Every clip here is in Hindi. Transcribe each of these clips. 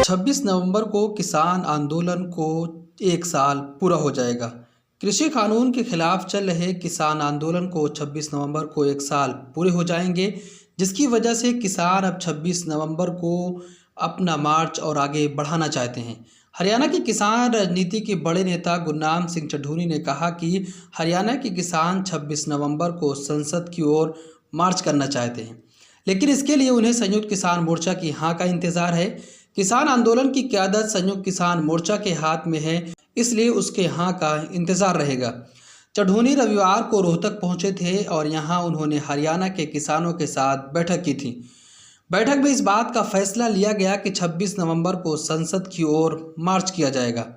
26 नवंबर को किसान आंदोलन को 1 साल पूरा हो जाएगा। कृषि कानून के खिलाफ चल रहे किसान आंदोलन को 26 नवंबर को 1 साल पूरे हो जाएंगे, जिसकी वजह से किसान अब 26 नवंबर को अपना मार्च और आगे बढ़ाना चाहते हैं। हरियाणा के किसान राजनीति के बड़े नेता गुरनाम सिंह चढ़ूनी ने कहा कि हरियाणा के किसान 26 नवंबर को संसद की ओर मार्च करना चाहते हैं, लेकिन इसके लिए उन्हें संयुक्त किसान मोर्चा की हाँ का इंतजार है। किसान आंदोलन की क़यादत संयुक्त किसान मोर्चा के हाथ में है, इसलिए उसके हाँ का इंतजार रहेगा। चढ़ूनी रविवार को रोहतक पहुंचे थे और यहां उन्होंने हरियाणा के किसानों के साथ बैठक की थी। बैठक में इस बात का फैसला लिया गया कि 26 नवंबर को संसद की ओर मार्च किया जाएगा।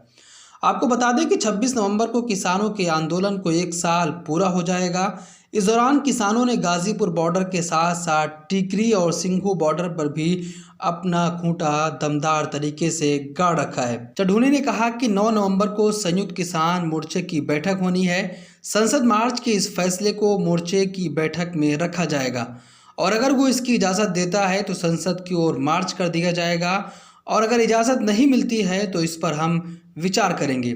आपको बता दें कि 26 नवंबर को किसानों के आंदोलन को 1 साल पूरा हो जाएगा। इस दौरान किसानों ने गाजीपुर बॉर्डर के साथ साथ टिकरी और सिंघू बॉर्डर पर भी अपना खूंटा दमदार तरीके से गाड़ रखा है। चढ़ूनी ने कहा कि 9 नवंबर को संयुक्त किसान मोर्चे की बैठक होनी है। संसद मार्च के इस फैसले को मोर्चे की बैठक में रखा जाएगा और अगर वो इसकी इजाज़त देता है तो संसद की ओर मार्च कर दिया जाएगा और अगर इजाज़त नहीं मिलती है तो इस पर हम विचार करेंगे।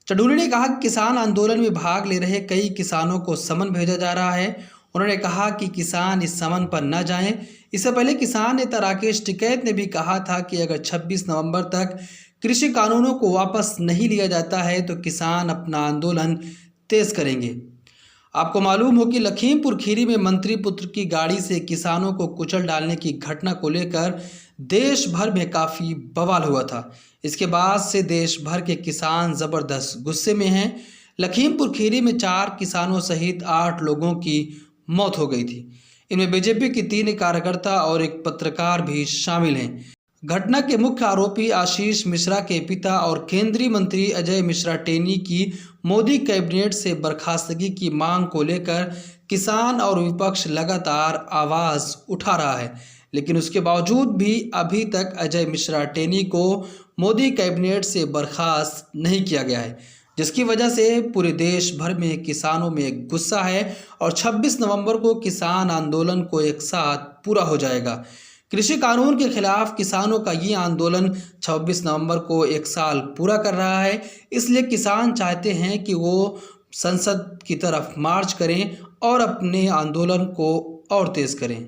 चढ़ूनी ने कहा कि किसान आंदोलन में भाग ले रहे कई किसानों को समन भेजा जा रहा है। उन्होंने कहा कि किसान इस समन पर न जाएं। इससे पहले किसान नेता राकेश टिकैत ने भी कहा था कि अगर 26 नवंबर तक कृषि कानूनों को वापस नहीं लिया जाता है तो किसान अपना आंदोलन तेज करेंगे। आपको मालूम हो कि लखीमपुर खीरी में मंत्री पुत्र की गाड़ी से किसानों को कुचल डालने की घटना को लेकर देश भर में काफ़ी बवाल हुआ था। इसके बाद से देश भर के किसान ज़बरदस्त गुस्से में हैं। लखीमपुर खीरी में 4 किसानों सहित 8 लोगों की मौत हो गई थी। इनमें बीजेपी की 3 कार्यकर्ता और एक पत्रकार भी शामिल हैं। घटना के मुख्य आरोपी आशीष मिश्रा के पिता और केंद्रीय मंत्री अजय मिश्रा टेनी की मोदी कैबिनेट से बर्खास्तगी की मांग को लेकर किसान और विपक्ष लगातार आवाज़ उठा रहा है, लेकिन उसके बावजूद भी अभी तक अजय मिश्रा टेनी को मोदी कैबिनेट से बर्खास्त नहीं किया गया है, जिसकी वजह से पूरे देश भर में किसानों में गुस्सा है और 26 नवंबर को किसान आंदोलन को एक साथ पूरा हो जाएगा। कृषि कानून के खिलाफ किसानों का ये आंदोलन 26 नवंबर को 1 साल पूरा कर रहा है, इसलिए किसान चाहते हैं कि वो संसद की तरफ मार्च करें और अपने आंदोलन को और तेज़ करें।